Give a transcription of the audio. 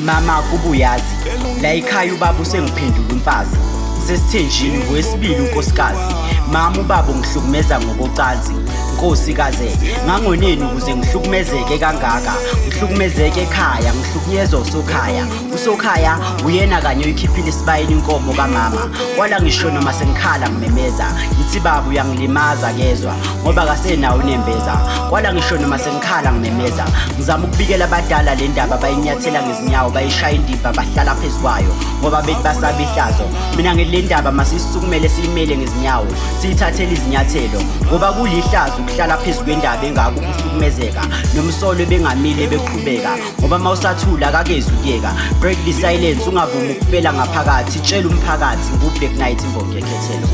Mama kubuyazi la ekhaya ubaba usengiphendula umfazi sesithenjini ngokwesibili unkosikazi. Mama ubaba ngihlukumeza ngokocansi nkosikaze ngangoneni ukuze ngihlukumezeke kangaka. Ngihlukumezeke ekhaya ngihlukunyezwa usokhaya. Usokhaya uyena kanye oyikhiphile isibayeni inkomo kamama. Kwala ngisho noma sengikhala ngimemeza ngithi baba uyangilimaza kezwa ngoba kasenawo nembeza. Kwala ngisho noma sengikhala ngimemeza ngizama ukubikela abadala le ndaba bayinyathela ngezinyawo bayishaya indimba bahlala phezukwayo ngoba bethi basaba ihlazo. Mina ngile ndaba masisukumele siyimele ngezinyawo siyithathele izinyathelo ngoba kulihlazo ukuhlala phezulu kwendaba engaka ukuhlukumezeka nomsolo bengamile beqhubeka ngoba mawusathula akakezi ukuyeka. Break the silence ungavumi ukufela ngaphakathi tshela umphakathi ngublack night imbongi yekhethelo.